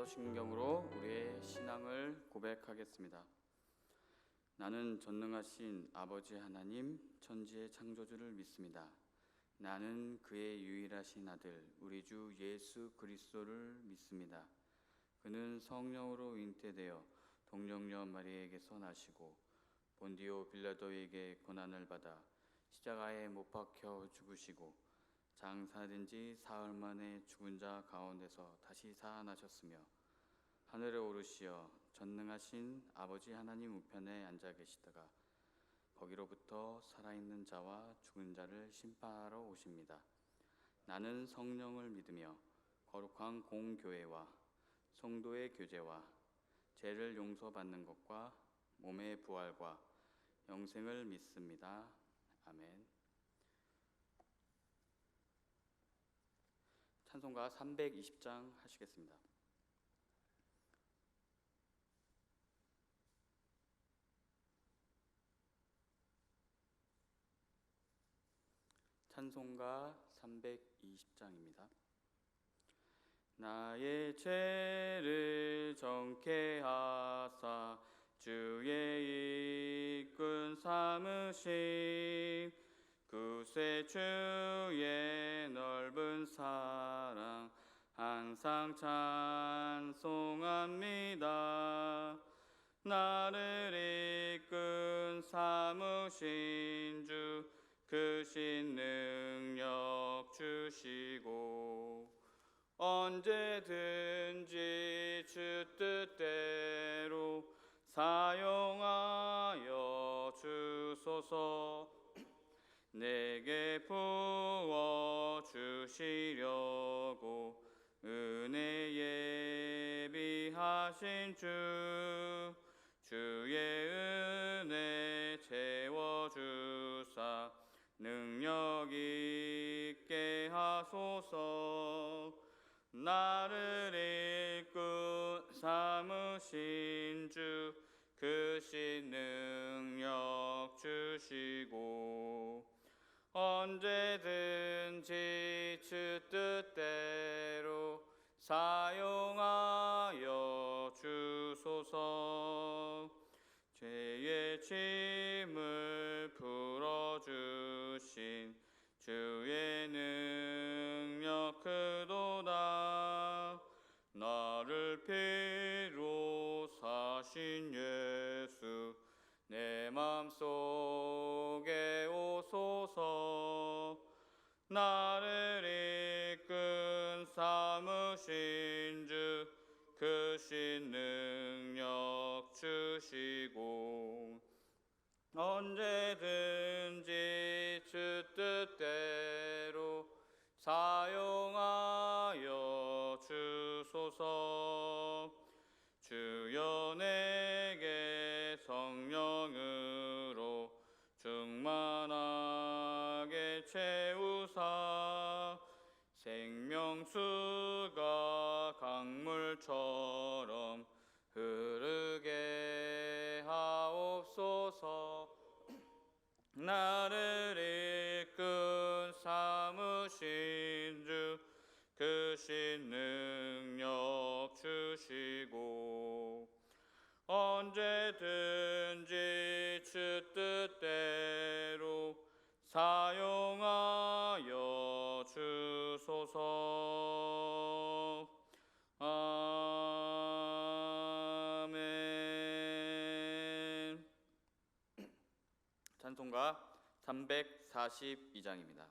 사도신경으로 우리의 신앙을 고백하겠습니다. 나는 전능하신 아버지 하나님 천지의 창조주를 믿습니다. 나는 그의 유일하신 아들 우리 주 예수 그리스도를 믿습니다. 그는 성령으로 잉태되어 동정녀 마리에게서 나시고 본디오 빌라도에게 고난을 받아 십자가에 못 박혀 죽으시고 장사된 지 사흘 만에 죽은 자 가운데서 다시 살아나셨으며 하늘에 오르시어 전능하신 아버지 하나님 우편에 앉아 계시다가 거기로부터 살아있는 자와 죽은 자를 심판하러 오십니다. 나는 성령을 믿으며 거룩한 공교회와 성도의 교제와 죄를 용서받는 것과 몸의 부활과 영생을 믿습니다. 아멘. 찬송가 320장 하시겠습니다. 찬송가 320장입니다. 나의 죄를 정케 하사 주의 일꾼 삼으신 구세 주의 넓은 사랑 항상 찬송합니다. 나를 일꾼 삼으신 주 크신 능력 주시고 언제든지 주 뜻대로 사용하여 주소서. 내게 부어 주시려고 은혜 예비하신 주의 은혜 채워주사 능력 있게 하소서. 나를 일꾼 삼으신 주 크신 능력 주시고 언제든지 주 뜻대로 사용하여 주소서. 죄의 짐을 풀어주신 주의 능력 크도다. 나를 피로 사신 예수 내 맘속에 오소서. 나를 이끈 삼으신 주 크신 능력 주시고 언제든지 주 뜻대로 사용하여 주소서. 주여 내게 성령으로 충만하게 채우사 생명수가 강물처럼 흐르게 하옵소서. 나를 이끈 삼으신 주 크신 능력 주시고 언제든지 주 뜻대로 사용하여 주소서. 아멘. 찬송가 342장입니다.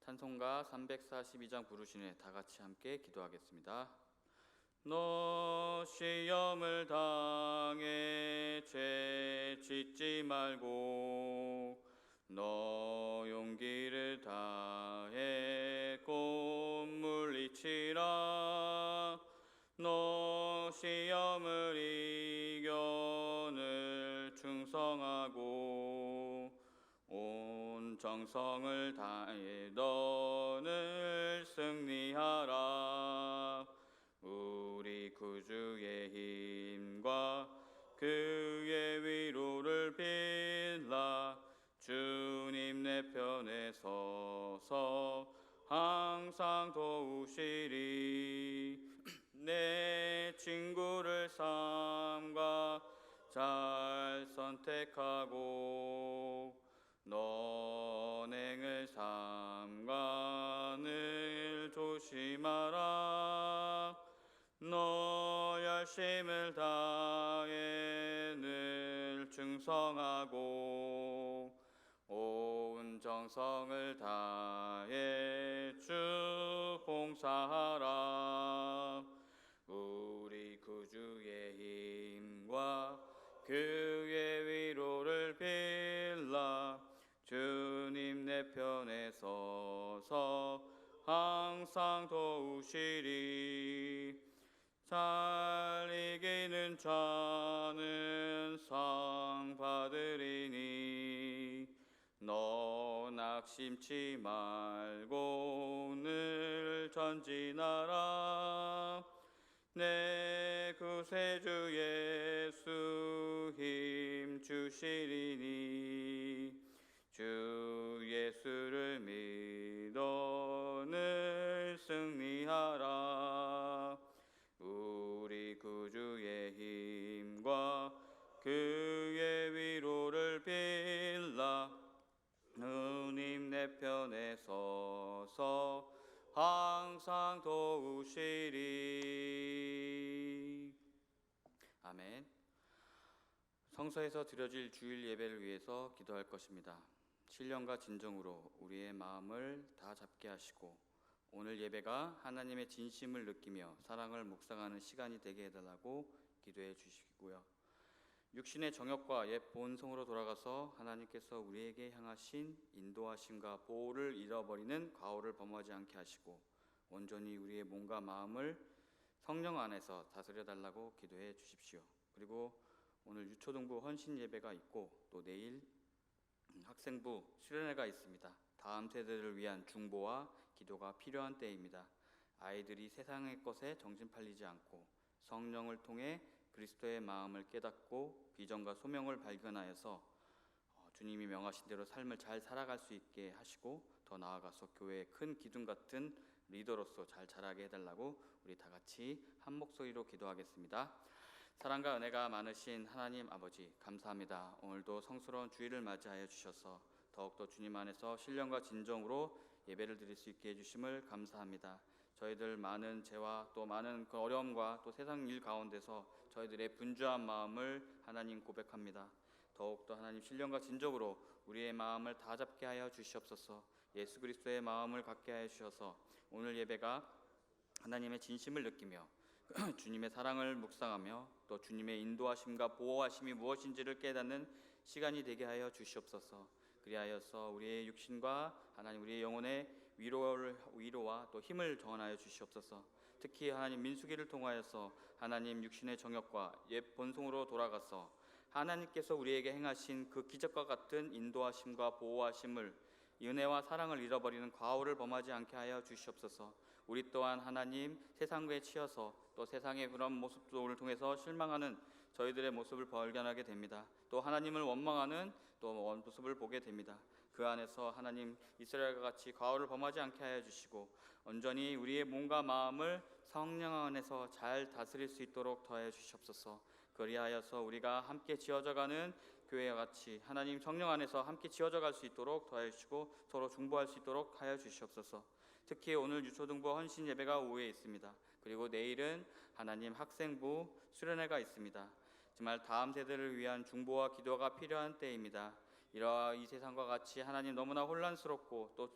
찬송가 342장 부르시네 다 같이 함께 기도하겠습니다. 너 시험을 당해 죄 짓지 말고 너 용기를 다해 곧 물리치라. 너 시험을 이겨 늘 충성하고 온 정성을 다해 너를 승리하라. 우리 구주의 힘과 그의 위로를 빌라. 주님 내 편에 서서 항상 도우시리. 잘 선택하고 너행을 삼가 늘 조심하라. 너 열심을 다해 늘 충성하고 온 정성을 다해 주 봉사하라. 우리 구주의 힘과 그의 위로를 빌라. 주님 내 편에 서서 항상 도우시리. 잘 이기는 자는 상 받으리니 너 낙심치 말고 늘 전진하라. 내 구세주 예수 힘 주시리니 주 예수를 믿어 늘 승리하라. 우리 구주의 힘과 그의 위로를 빌라. 주님 내 편에 서서 항상 도우시리. 아멘. 성서에서 드려질 주일 예배를 위해서 기도할 것입니다. 신령과 진정으로 우리의 마음을 다 잡게 하시고 오늘 예배가 하나님의 진심을 느끼며 사랑을 묵상하는 시간이 되게 해달라고 기도해 주시고요. 육신의 정욕과 옛 본성으로 돌아가서 하나님께서 우리에게 향하신 인도하심과 보호를 잃어버리는 과오를 범하지 않게 하시고 온전히 우리의 몸과 마음을 성령 안에서 다스려 달라고 기도해 주십시오. 그리고 오늘 유초등부 헌신 예배가 있고 또 내일 학생부 수련회가 있습니다. 다음 세대를 위한 중보와 기도가 필요한 때입니다. 아이들이 세상의 것에 정신 팔리지 않고 성령을 통해 그리스도의 마음을 깨닫고 비전과 소명을 발견하여서 주님이 명하신 대로 삶을 잘 살아갈 수 있게 하시고 더 나아가서 교회의 큰 기둥 같은 리더로서 잘 자라게 해달라고 우리 다 같이 한 목소리로 기도하겠습니다. 사랑과 은혜가 많으신 하나님 아버지 감사합니다. 오늘도 성스러운 주일을 맞이하여 주셔서 더욱더 주님 안에서 신령과 진정으로 예배를 드릴 수 있게 해주심을 감사합니다. 저희들 많은 죄와 또 많은 그 어려움과 또 세상 일 가운데서 저희들의 분주한 마음을 하나님 고백합니다. 더욱더 하나님 신령과 진정으로 우리의 마음을 다 잡게 하여 주시옵소서. 예수 그리스도의 마음을 갖게 하여 주셔서 오늘 예배가 하나님의 진심을 느끼며 주님의 사랑을 묵상하며 또 주님의 인도하심과 보호하심이 무엇인지를 깨닫는 시간이 되게 하여 주시옵소서. 그리하여서 우리의 육신과 하나님 우리의 영혼의 위로와 또 힘을 전하여 주시옵소서. 특히 하나님 민수기를 통하여서 하나님 육신의 정욕과 옛 본성으로 돌아가서 하나님께서 우리에게 행하신 그 기적과 같은 인도하심과 보호하심을 은혜와 사랑을 잃어버리는 과오를 범하지 않게 하여 주시옵소서. 우리 또한 하나님 세상에 치여서 또 세상의 그런 모습들을 통해서 실망하는 저희들의 모습을 발견하게 됩니다. 또 하나님을 원망하는 또 모습을 보게 됩니다. 그 안에서 하나님 이스라엘과 같이 과오를 범하지 않게 하여 주시고 온전히 우리의 몸과 마음을 성령 안에서 잘 다스릴 수 있도록 더해 주시옵소서. 그리하여서 우리가 함께 지어져가는 교회와 같이 하나님 성령 안에서 함께 지어져갈 수 있도록 더해 주시고 서로 중보할 수 있도록 하여 주시옵소서. 특히 오늘 유초등부 헌신 예배가 오후에 있습니다. 그리고 내일은 하나님 학생부 수련회가 있습니다. 정말 다음 세대를 위한 중보와 기도가 필요한 때입니다. 이 세상과 같이 하나님 너무나 혼란스럽고 또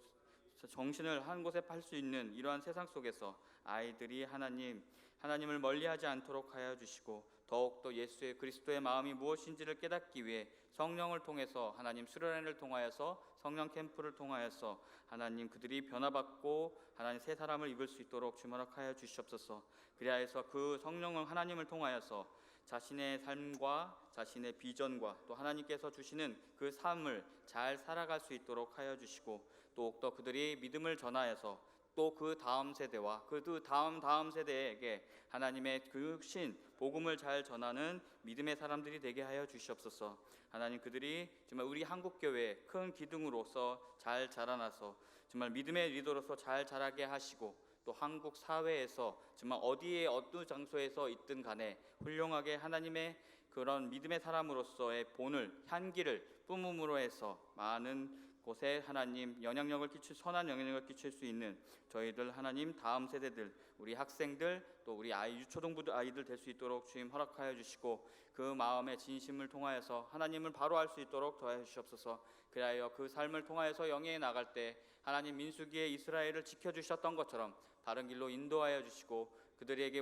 정신을 한 곳에 팔 수 있는 이러한 세상 속에서 아이들이 하나님을 멀리하지 않도록 하여 주시고 더욱더 예수의 그리스도의 마음이 무엇인지를 깨닫기 위해 성령을 통해서 하나님 수련회를 통하여서 성령 캠프를 통하여서 하나님 그들이 변화받고 하나님 새 사람을 입을 수 있도록 주문하여 주시옵소서. 그리하여서 그 성령은 하나님을 통하여서 자신의 삶과 자신의 비전과 또 하나님께서 주시는 그 삶을 잘 살아갈 수 있도록 하여 주시고 또 그들이 믿음을 전하여서 또 그 다음 세대와 그 다음 세대에게 하나님의 그 신 복음을 잘 전하는 믿음의 사람들이 되게 하여 주시옵소서. 하나님 그들이 정말 우리 한국교회의 큰 기둥으로서 잘 자라나서 정말 믿음의 리더로서 잘 자라게 하시고 또 한국 사회에서 정말 어디에 어느 장소에서 있든 간에 훌륭하게 하나님의 그런 믿음의 사람으로서의 본을 향기를 뿜음으로 해서 많은 곳에 하나님 선한 영향력을 끼칠 수 있는 저희들 하나님 다음 세대들 우리 학생들 또 우리 유초등부 아이들 될 수 있도록 주님 허락하여 주시고 그 마음의 진심을 통하여서 하나님을 바로 알 수 있도록 도와주시옵소서 그리하여 그 삶을 통하여서 영예에 나갈 때 하나님 민수기에 이스라엘을 지켜주셨던 것처럼 바른 길로 인도하여 주시고 그들에게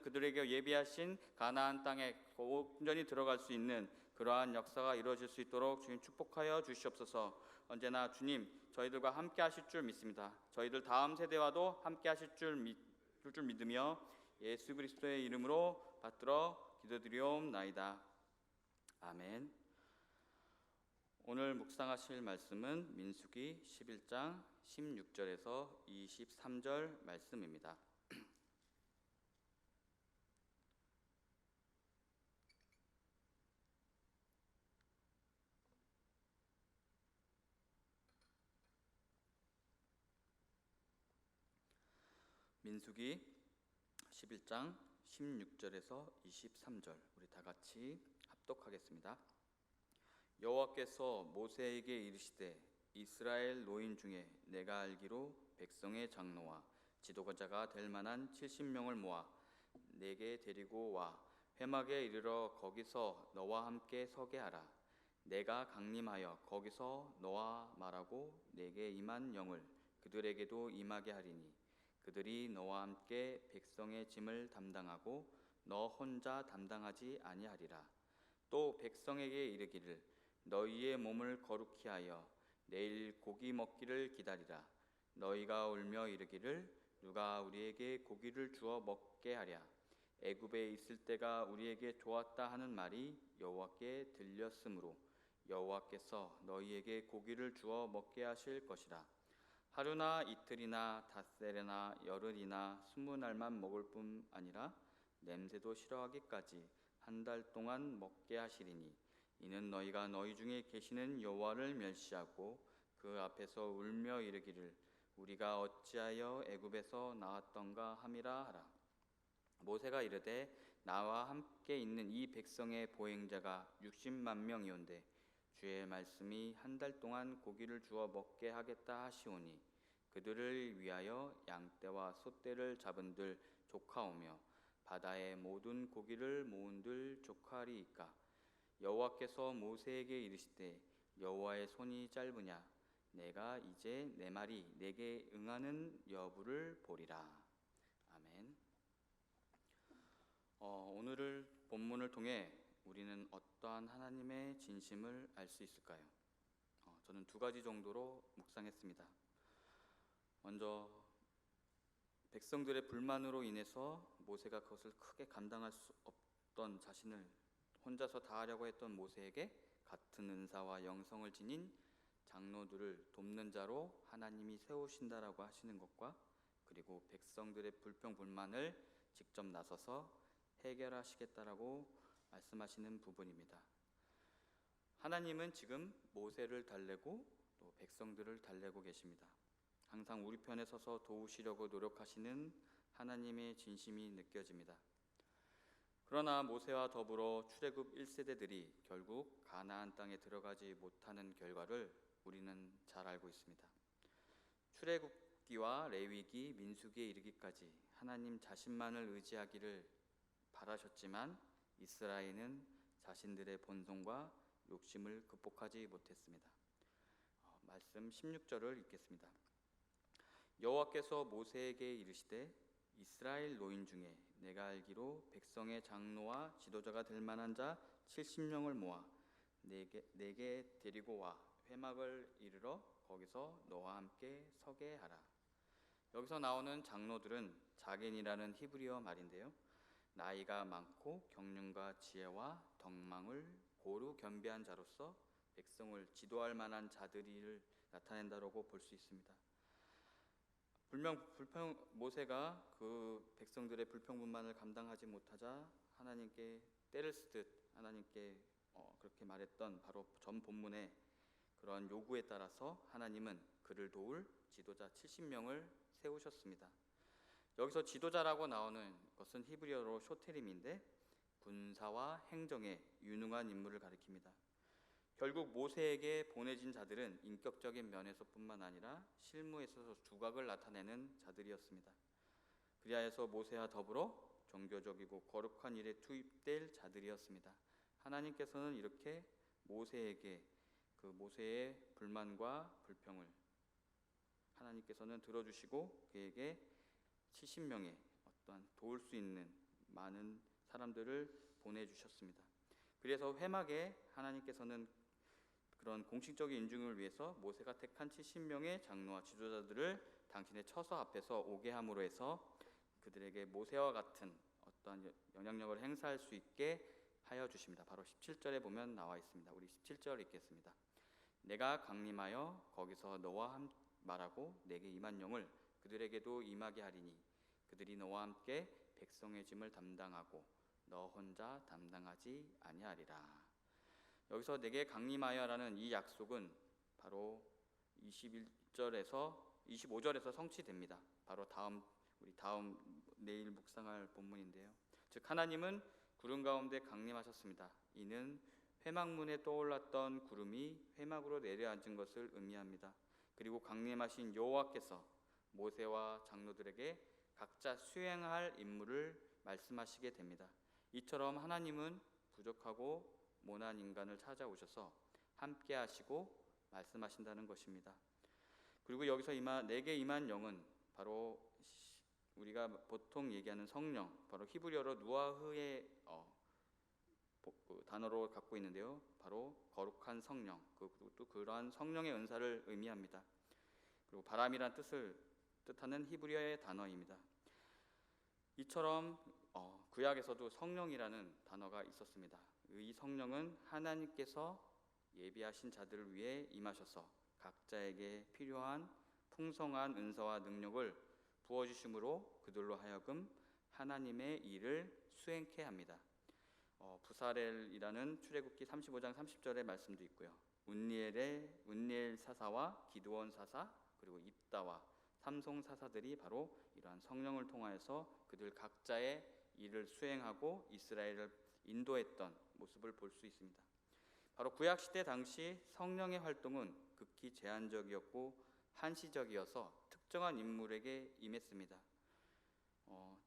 그들에게 예비하신 가나안 땅에 온전히 들어갈 수 있는 그러한 역사가 이루어질 수 있도록 주님 축복하여 주시옵소서. 언제나 주님 저희들과 함께 하실 줄 믿습니다. 저희들 다음 세대와도 함께 하실 줄 믿으며 예수 그리스도의 이름으로 받들어 기도드리옵나이다. 아멘. 오늘 묵상하실 말씀은 민수기 11장 16절에서 23절 말씀입니다. 민수기 11장 16절에서 23절 우리 다 같이 합독하겠습니다. 여호와께서 모세에게 이르시되 이스라엘 노인 중에 내가 알기로 백성의 장로와 지도자가 될 만한 70명을 모아 내게 데리고 와 회막에 이르러 거기서 너와 함께 서게 하라. 내가 강림하여 거기서 너와 말하고 내게 임한 영을 그들에게도 임하게 하리니 그들이 너와 함께 백성의 짐을 담당하고 너 혼자 담당하지 아니하리라. 또 백성에게 이르기를 너희의 몸을 거룩히 하여 내일 고기 먹기를 기다리라. 너희가 울며 이르기를 누가 우리에게 고기를 주어 먹게 하랴. 애굽에 있을 때가 우리에게 좋았다 하는 말이 여호와께 들렸으므로 여호와께서 너희에게 고기를 주어 먹게 하실 것이라. 하루나 이틀이나 닷새나 열흘이나 20날만 먹을 뿐 아니라 냄새도 싫어하기까지 한 달 동안 먹게 하시리니 이는 너희가 너희 중에 계시는 여호와를 멸시하고 그 앞에서 울며 이르기를 우리가 어찌하여 애굽에서 나왔던가 함이라 하라. 모세가 이르되 나와 함께 있는 이 백성의 보행자가 60만 명이온데 주의 말씀이 한 달 동안 고기를 주어 먹게 하겠다 하시오니 그들을 위하여 양떼와 소떼를 잡은들 조카오며 바다의 모든 고기를 모은들 조카리이까. 여호와께서 모세에게 이르시되 여호와의 손이 짧으냐 내가 이제 내 말이 내게 응하는 여부를 보리라. 아멘. 오늘 본문을 통해 우리는 어떠한 하나님의 진심을 알 수 있을까요? 저는 두 가지 정도로 묵상했습니다. 먼저 백성들의 불만으로 인해서 모세가 그것을 크게 감당할 수 없던 자신을 혼자서 다 하려고 했던 모세에게 같은 은사와 영성을 지닌 장로들을 돕는 자로 하나님이 세우신다라고 하시는 것과 그리고 백성들의 불평 불만을 직접 나서서 해결하시겠다라고 말씀하시는 부분입니다. 하나님은 지금 모세를 달래고 또 백성들을 달래고 계십니다. 항상 우리 편에 서서 도우시려고 노력하시는 하나님의 진심이 느껴집니다. 그러나 모세와 더불어 출애굽 1세대들이 결국 가나안 땅에 들어가지 못하는 결과를 우리는 잘 알고 있습니다. 출애굽기와 레위기, 민수기에 이르기까지 하나님 자신만을 의지하기를 바라셨지만 이스라엘은 자신들의 본성과 욕심을 극복하지 못했습니다. 말씀 16절을 읽겠습니다. 여호와께서 모세에게 이르시되 이스라엘 노인 중에 내가 알기로 백성의 장로와 지도자가 될 만한 자 70명을 모아 내게 데리고 와 회막을 이르러 거기서 너와 함께 서게 하라. 여기서 나오는 장로들은 자겐이라는 히브리어 말인데요. 나이가 많고 경륜과 지혜와 덕망을 고루 겸비한 자로서 백성을 지도할 만한 자들을 나타낸다라고 볼 수 있습니다. 모세가 그 백성들의 불평불만을 감당하지 못하자 하나님께 때를 쓰듯 하나님께 그렇게 말했던 바로 전 본문의 그런 요구에 따라서 하나님은 그를 도울 지도자 70명을 세우셨습니다. 여기서 지도자라고 나오는 것은 히브리어로 쇼테림인데 군사와 행정에 유능한 인물을 가리킵니다. 결국 모세에게 보내진 자들은 인격적인 면에서뿐만 아니라 실무에서 두각을 나타내는 자들이었습니다. 그리하여서 모세와 더불어 종교적이고 거룩한 일에 투입될 자들이었습니다. 하나님께서는 이렇게 모세에게 그 모세의 불만과 불평을 하나님께서는 들어주시고 그에게 70명의 어떠한 도울 수 있는 많은 사람들을 보내주셨습니다. 그래서 회막에 하나님께서는 그런 공식적인 인증을 위해서 모세가 택한 70명의 장로와 지도자들을 당신의 처소 앞에서 오게 함으로 해서 그들에게 모세와 같은 어떠한 영향력을 행사할 수 있게 하여 주십니다. 바로 17절에 보면 나와 있습니다. 우리 17절 읽겠습니다. 내가 강림하여 거기서 너와 말하고 내게 임한 영을 그들에게도 임하게 하리니 그들이 너와 함께 백성의 짐을 담당하고 너 혼자 담당하지 아니하리라. 여기서 내게 강림하여라는 이 약속은 바로 25절에서 성취됩니다. 바로 우리 다음 내일 묵상할 본문인데요. 즉 하나님은 구름 가운데 강림하셨습니다. 이는 회막문에 떠올랐던 구름이 회막으로 내려앉은 것을 의미합니다. 그리고 강림하신 여호와께서 모세와 장로들에게 각자 수행할 임무를 말씀하시게 됩니다. 이처럼 하나님은 부족하고 모난 인간을 찾아오셔서 함께 하시고 말씀하신다는 것입니다. 그리고 여기서 내게 임한 영은 바로 우리가 보통 얘기하는 성령, 바로 히브리어로 누아흐의 단어로 갖고 있는데요. 바로 거룩한 성령, 그리고 또 그러한 성령의 은사를 의미합니다. 그리고 바람이란 뜻을 뜻하는 히브리어의 단어입니다. 이처럼 구약에서도 성령이라는 단어가 있었습니다. 이 성령은 하나님께서 예비하신 자들을 위해 임하셔서 각자에게 필요한 풍성한 은사와 능력을 부어주심으로 그들로 하여금 하나님의 일을 수행케 합니다. 부사렐이라는 출애굽기 35장 30절의 말씀도 있고요. 운니엘 사사와 기드온 사사 그리고 입다와 삼송 사사들이 바로 이러한 성령을 통하여서 그들 각자의 일을 수행하고 이스라엘을 인도했던 모습을 볼 수 있습니다. 바로 구약시대 당시 성령의 활동은 극히 제한적이었고 한시적이어서 특정한 인물에게 임했습니다.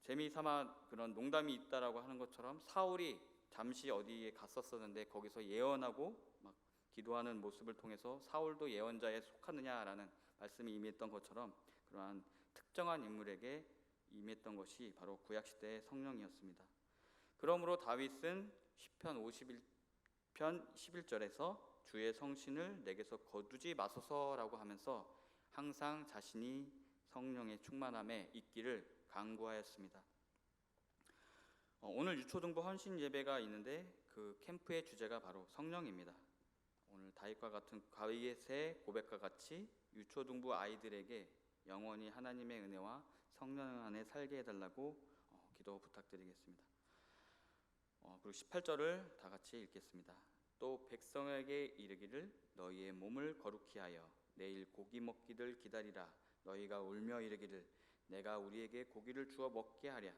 재미삼아 그런 농담이 있다라고 하는 것처럼 사울이 잠시 어디에 갔었었는데 거기서 예언하고 막 기도하는 모습을 통해서 사울도 예언자에 속하느냐라는 말씀이 임했던 것처럼 그러한 특정한 인물에게 임했던 것이 바로 구약시대의 성령이었습니다. 그러므로 다윗은 시편 51편 11절에서 주의 성신을 내게서 거두지 마소서라고 하면서 항상 자신이 성령의 충만함에 있기를 간구하였습니다. 오늘 유초등부 헌신 예배가 있는데 그 캠프의 주제가 바로 성령입니다. 오늘 다윗의 고백과 같이 유초등부 아이들에게 영원히 하나님의 은혜와 성령 안에 살게 해달라고 기도 부탁드리겠습니다. 그리고 18절을 다 같이 읽겠습니다. 또 백성에게 이르기를 너희의 몸을 거룩히 하여 내일 고기 먹기를 기다리라. 너희가 울며 이르기를 내가 우리에게 고기를 주어 먹게 하랴.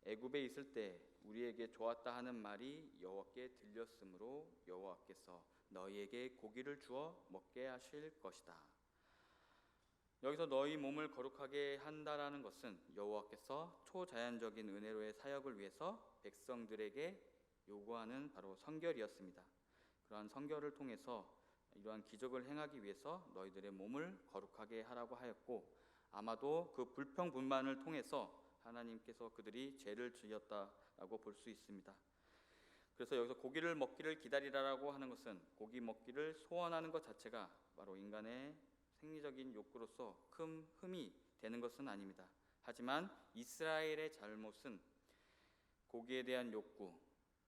애굽에 있을 때 우리에게 좋았다 하는 말이 여호와께 들렸으므로 여호와께서 너희에게 고기를 주어 먹게 하실 것이다. 여기서 너희 몸을 거룩하게 한다라는 것은 여호와께서 초자연적인 은혜로의 사역을 위해서 백성들에게 요구하는 바로 성결이었습니다. 그러한 성결을 통해서 이러한 기적을 행하기 위해서 너희들의 몸을 거룩하게 하라고 하였고 아마도 그 불평분만을 통해서 하나님께서 그들이 죄를 지었다라고 볼 수 있습니다. 그래서 여기서 고기를 먹기를 기다리라라고 하는 것은 고기 먹기를 소원하는 것 자체가 바로 인간의 생리적인 욕구로서 큰 흠이 되는 것은 아닙니다. 하지만 이스라엘의 잘못은 고기에 대한 욕구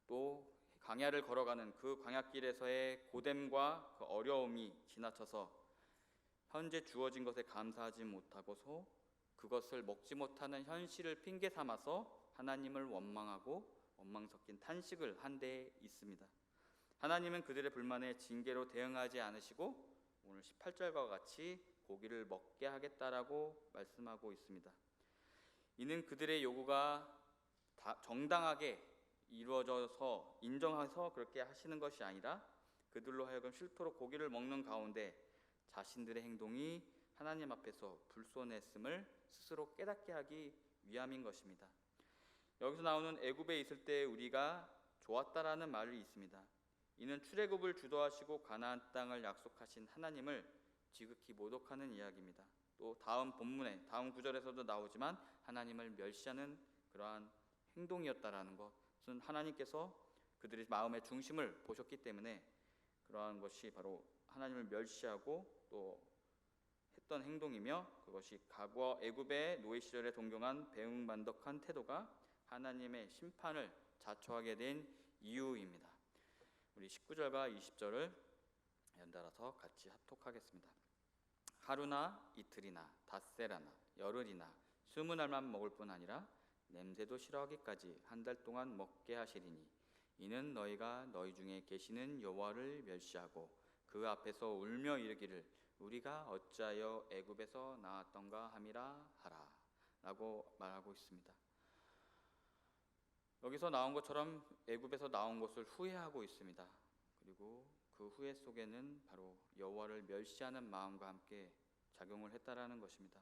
또 광야를 걸어가는 그 광야길에서의 고됨과 그 어려움이 지나쳐서 현재 주어진 것에 감사하지 못하고서 그것을 먹지 못하는 현실을 핑계 삼아서 하나님을 원망하고 원망 섞인 탄식을 한 데 있습니다. 하나님은 그들의 불만에 징계로 대응하지 않으시고 오늘 18절과 같이 고기를 먹게 하겠다라고 말씀하고 있습니다. 이는 그들의 요구가 정당하게 이루어져서 인정해서 그렇게 하시는 것이 아니라 그들로 하여금 싫도록 고기를 먹는 가운데 자신들의 행동이 하나님 앞에서 불손했음을 스스로 깨닫게 하기 위함인 것입니다. 여기서 나오는 애굽에 있을 때 우리가 좋았다라는 말이 있습니다. 이는 출애굽을 주도하시고 가나안 땅을 약속하신 하나님을 지극히 모독하는 이야기입니다. 또 다음 본문에 다음 구절에서도 나오지만 하나님을 멸시하는 그러한 행동이었다라는 것은 하나님께서 그들의 마음의 중심을 보셨기 때문에 그러한 것이 바로 하나님을 멸시하고 또 했던 행동이며, 그것이 과거 애굽의 노예 시절에 동경한 배은만덕한 태도가 하나님의 심판을 자초하게 된 이유입니다. 우리 19절과 20절을 연달아서 같이 합독하겠습니다. 하루나 이틀이나 닷새라나 열흘이나 20날만 먹을 뿐 아니라 냄새도 싫어하기까지 한 달 동안 먹게 하시리니 이는 너희가 너희 중에 계시는 여호와를 멸시하고 그 앞에서 울며 이르기를 우리가 어찌하여 애굽에서 나왔던가 함이라 하라 라고 말하고 있습니다. 여기서 나온 것처럼 애굽에서 나온 것을 후회하고 있습니다. 그리고 그 후회 속에는 바로 여호와를 멸시하는 마음과 함께 작용을 했다라는 것입니다.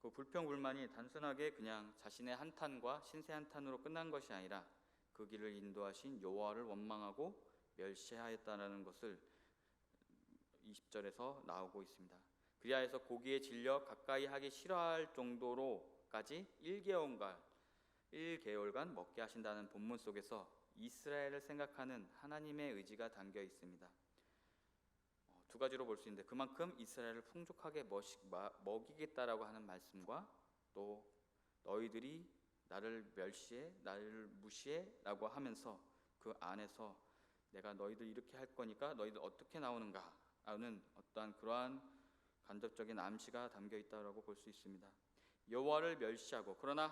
그 불평불만이 단순하게 그냥 자신의 한탄과 신세 한탄으로 끝난 것이 아니라 그 길을 인도하신 여호와를 원망하고 멸시하였다라는 것을 20절에서 나오고 있습니다. 그리하여서 고기에 질려 가까이 하기 싫어할 정도로까지 1개월간 먹게 하신다는 본문 속에서 이스라엘을 생각하는 하나님의 의지가 담겨 있습니다. 두 가지로 볼 수 있는데, 그만큼 이스라엘을 풍족하게 먹이겠다라고 하는 말씀과 또 너희들이 나를 멸시해, 나를 무시해 라고 하면서 그 안에서 내가 너희들 이렇게 할 거니까 너희들 어떻게 나오는가 라는 어떠한 그러한 간접적인 암시가 담겨 있다고 볼 수 있습니다. 여호와를 멸시하고, 그러나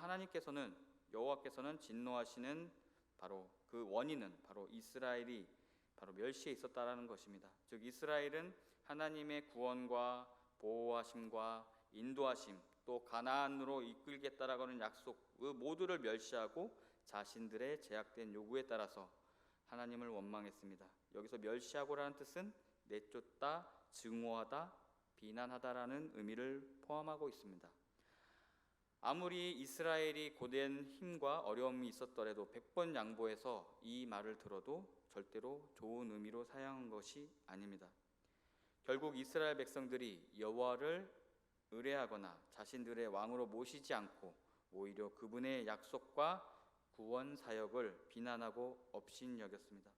여호와께서는 진노하시는 바로 그 원인은 바로 이스라엘이 바로 멸시에 있었다라는 것입니다. 즉 이스라엘은 하나님의 구원과 보호하심과 인도하심 또 가나안으로 이끌겠다라고 하는 약속 그 모두를 멸시하고 자신들의 제약된 요구에 따라서 하나님을 원망했습니다. 여기서 멸시하고라는 뜻은 내쫓다, 증오하다, 비난하다라는 의미를 포함하고 있습니다. 아무리 이스라엘이 고된 힘과 어려움이 있었더라도 100번 양보해서 이 말을 들어도 절대로 좋은 의미로 사용한 것이 아닙니다. 결국 이스라엘 백성들이 여호와를 의뢰하거나 자신들의 왕으로 모시지 않고 오히려 그분의 약속과 구원 사역을 비난하고 업신여겼습니다.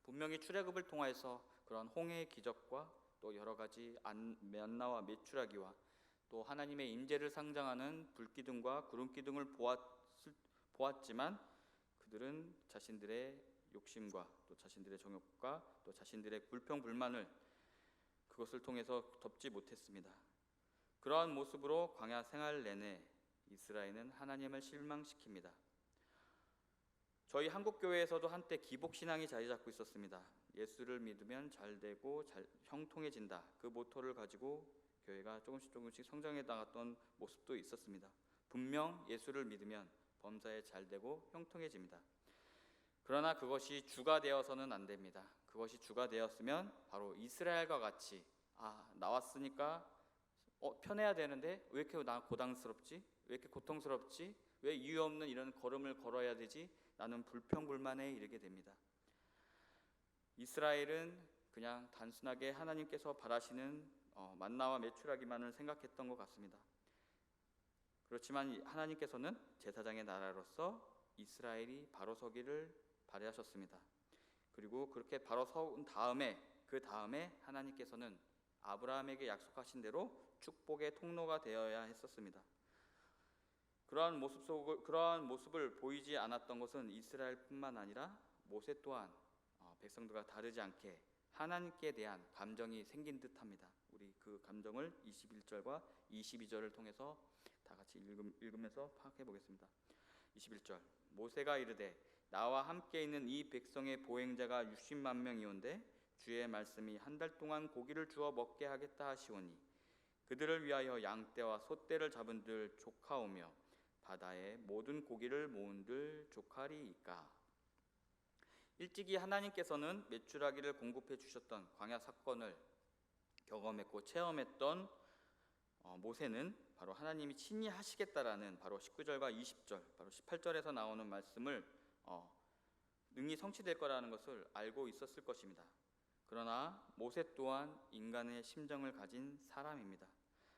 분명히 출애굽을 통하여서 그런 홍해의 기적과 또 여러 가지 만나와 메추라기와 또 하나님의 임재를 상징하는 불기둥과 구름기둥을 보았지만 그들은 자신들의 욕심과 또 자신들의 정욕과 또 자신들의 불평불만을 그것을 통해서 덮지 못했습니다. 그러한 모습으로 광야 생활 내내 이스라엘은 하나님을 실망시킵니다. 저희 한국교회에서도 한때 기복신앙이 자리 잡고 있었습니다. 예수를 믿으면 잘되고 형통해진다, 그 모토를 가지고 교회가 조금씩 성장해 나갔던 모습도 있었습니다. 분명 예수를 믿으면 범사에 잘되고 형통해집니다. 그러나 그것이 주가 되어서는 안 됩니다. 그것이 주가 되었으면 바로 이스라엘과 같이 나왔으니까 편해야 되는데 왜 이렇게 나 고당스럽지? 왜 이렇게 고통스럽지? 왜 이유 없는 이런 걸음을 걸어야 되지? 나는 불평불만에 이르게 됩니다. 이스라엘은 그냥 단순하게 하나님께서 바라시는 만나와 메추라기만을 생각했던 것 같습니다. 그렇지만 하나님께서는 제사장의 나라로서 이스라엘이 바로 서기를 바라셨습니다. 그리고 그렇게 바로 선 다음에 그 다음에 하나님께서는 아브라함에게 약속하신 대로 축복의 통로가 되어야 했었습니다. 그러한 모습을 보이지 않았던 것은 이스라엘뿐만 아니라 모세 또한 백성들과 다르지 않게 하나님께 대한 감정이 생긴 듯합니다. 우리 그 감정을 21절과 22절을 통해서 다 같이 읽으면서 파악해 보겠습니다. 21절 모세가 이르되 나와 함께 있는 이 백성의 보행자가 60만 명이온데 주의 말씀이 한 달 동안 고기를 주어 먹게 하겠다 하시오니 그들을 위하여 양떼와 소떼를 잡은들 조카오며 바다에 모든 고기를 모은들 조카리이까. 일찍이 하나님께서는 메추라기를 공급해 주셨던 광야 사건을 경험했고 체험했던 모세는 바로 하나님이 친히 하시겠다라는 바로 19절과 20절, 바로 18절에서 나오는 말씀을 능히 성취될 거라는 것을 알고 있었을 것입니다. 그러나 모세 또한 인간의 심정을 가진 사람입니다.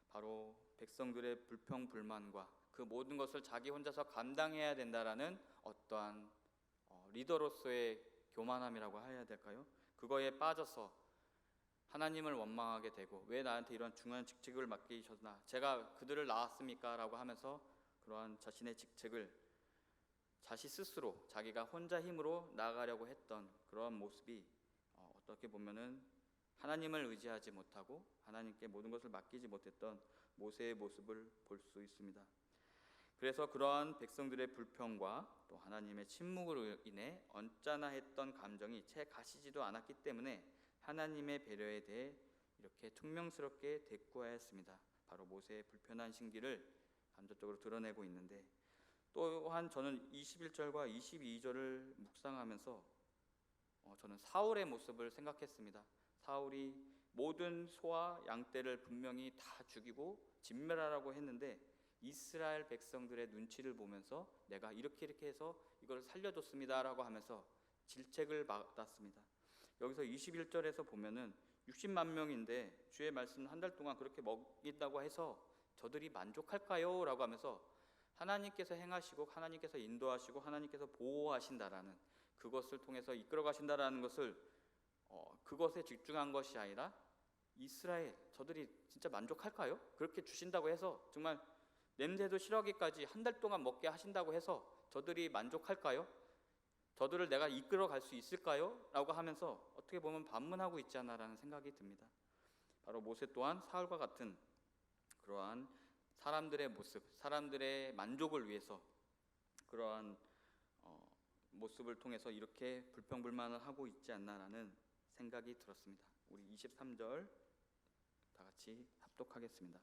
바로 백성들의 불평불만과 그 모든 것을 자기 혼자서 감당해야 된다라는 어떠한 리더로서의 교만함이라고 해야 될까요? 그거에 빠져서 하나님을 원망하게 되고, 왜 나한테 이런 중요한 직책을 맡기셨나, 제가 그들을 낳았습니까? 라고 하면서 그러한 자신의 직책을 자신 스스로 자기가 혼자 힘으로 나아가려고 했던 그러한 모습이 어떻게 보면은 하나님을 의지하지 못하고 하나님께 모든 것을 맡기지 못했던 모세의 모습을 볼 수 있습니다. 그래서 그러한 백성들의 불평과 또 하나님의 침묵으로 인해 언짢아했던 감정이 채 가시지도 않았기 때문에 하나님의 배려에 대해 이렇게 퉁명스럽게 대꾸하였습니다. 바로 모세의 불편한 심기를 간접적으로 드러내고 있는데, 또한 저는 21절과 22절을 묵상하면서 저는 사울의 모습을 생각했습니다. 사울이 모든 소와 양떼를 분명히 다 죽이고 진멸하라고 했는데 이스라엘 백성들의 눈치를 보면서 내가 이렇게 해서 이걸 살려줬습니다 라고 하면서 질책을 받았습니다. 여기서 21절에서 보면은 60만 명인데 주의 말씀 한 달 동안 그렇게 먹인다고 해서 저들이 만족할까요? 라고 하면서 하나님께서 행하시고 하나님께서 인도하시고 하나님께서 보호하신다라는, 그것을 통해서 이끌어 가신다라는 것을 그것에 집중한 것이 아니라 이스라엘 저들이 진짜 만족할까요? 그렇게 주신다고 해서 정말 냄새도 싫어하기까지 한 달 동안 먹게 하신다고 해서 저들이 만족할까요? 저들을 내가 이끌어 갈 수 있을까요? 라고 하면서 어떻게 보면 반문하고 있지 않나라는 생각이 듭니다. 바로 모세 또한 사울과 같은 그러한 사람들의 모습, 사람들의 만족을 위해서 그러한 모습을 통해서 이렇게 불평불만을 하고 있지 않나라는 생각이 들었습니다. 우리 23절 다 같이 합독하겠습니다.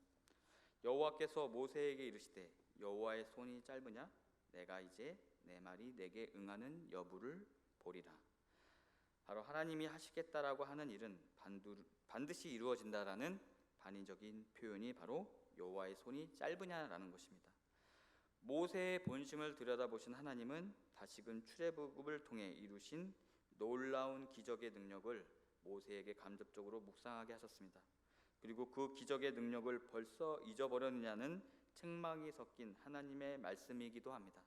여호와께서 모세에게 이르시되 여호와의 손이 짧으냐? 내가 이제 내 말이 내게 응하는 여부를 보리라. 바로 하나님이 하시겠다라고 하는 일은 반드시 이루어진다라는 반의적인 표현이 바로 여호와의 손이 짧으냐라는 것입니다. 모세의 본심을 들여다보신 하나님은 다시금 출애굽을 통해 이루신 놀라운 기적의 능력을 모세에게 간접적으로 묵상하게 하셨습니다. 그리고 그 기적의 능력을 벌써 잊어버렸느냐는 책망이 섞인 하나님의 말씀이기도 합니다.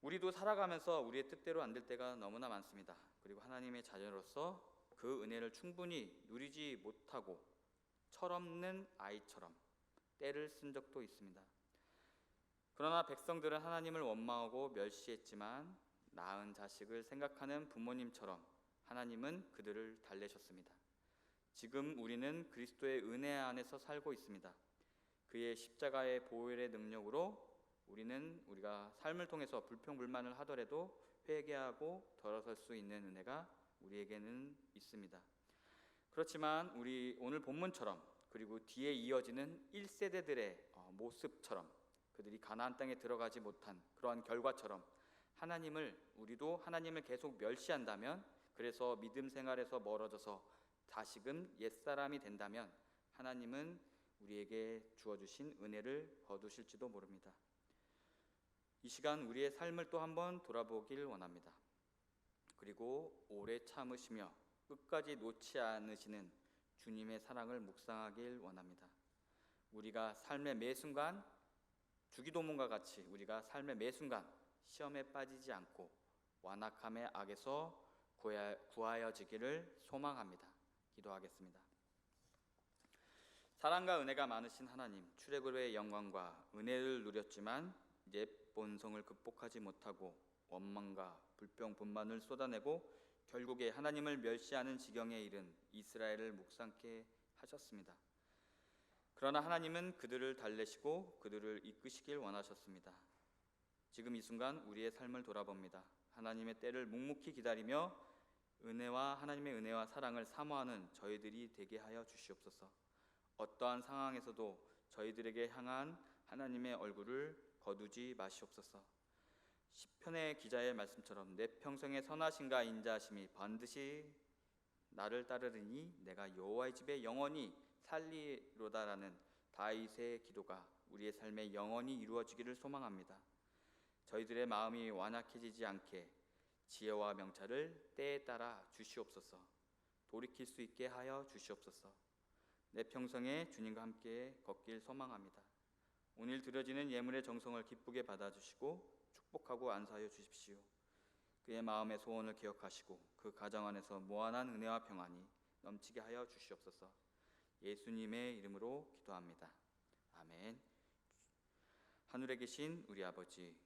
우리도 살아가면서 우리의 뜻대로 안 될 때가 너무나 많습니다. 그리고 하나님의 자녀로서 그 은혜를 충분히 누리지 못하고 철없는 아이처럼 때를 쓴 적도 있습니다. 그러나 백성들은 하나님을 원망하고 멸시했지만 낳은 자식을 생각하는 부모님처럼 하나님은 그들을 달래셨습니다. 지금 우리는 그리스도의 은혜 안에서 살고 있습니다. 그의 십자가의 보혈의 능력으로 우리가 삶을 통해서 불평불만을 하더라도 회개하고 돌아설 수 있는 은혜가 우리에게는 있습니다. 그렇지만 우리 오늘 본문처럼, 그리고 뒤에 이어지는 1세대들의 모습처럼, 그들이 가나안 땅에 들어가지 못한 그러한 결과처럼 우리도 하나님을 계속 멸시한다면, 그래서 믿음 생활에서 멀어져서 다시금 옛사람이 된다면 하나님은 우리에게 주어주신 은혜를 거두실지도 모릅니다. 이 시간 우리의 삶을 또 한번 돌아보길 원합니다. 그리고 오래 참으시며 끝까지 놓지 않으시는 주님의 사랑을 묵상하길 원합니다. 우리가 삶의 매 순간, 주기도문과 같이 우리가 삶의 매 순간 시험에 빠지지 않고 완악함의 악에서 구하여지기를 소망합니다. 기도하겠습니다. 사랑과 은혜가 많으신 하나님, 출애굽의 영광과 은혜를 누렸지만 옛 본성을 극복하지 못하고 원망과 불평분만을 쏟아내고 결국에 하나님을 멸시하는 지경에 이른 이스라엘을 묵상케 하셨습니다. 그러나 하나님은 그들을 달래시고 그들을 이끄시길 원하셨습니다. 지금 이 순간 우리의 삶을 돌아봅니다. 하나님의 때를 묵묵히 기다리며 하나님의 은혜와 사랑을 사모하는 저희들이 되게 하여 주시옵소서. 어떠한 상황에서도 저희들에게 향한 하나님의 얼굴을 거두지 마시옵소서. 시편의 기자의 말씀처럼 내 평생의 선하심과 인자하심이 반드시 나를 따르리니 내가 여호와의 집에 영원히 살리로다라는 다윗의 기도가 우리의 삶에 영원히 이루어지기를 소망합니다. 저희들의 마음이 완악해지지 않게 지혜와 명철을 때에 따라 주시옵소서. 돌이킬 수 있게 하여 주시옵소서. 내 평생에 주님과 함께 걷길 소망합니다. 오늘 드려지는 예물의 정성을 기쁘게 받아주시고 축복하고 안수하여 주십시오. 그의 마음의 소원을 기억하시고 그 가정 안에서 무한한 은혜와 평안이 넘치게 하여 주시옵소서. 예수님의 이름으로 기도합니다. 아멘. 하늘에 계신 우리 아버지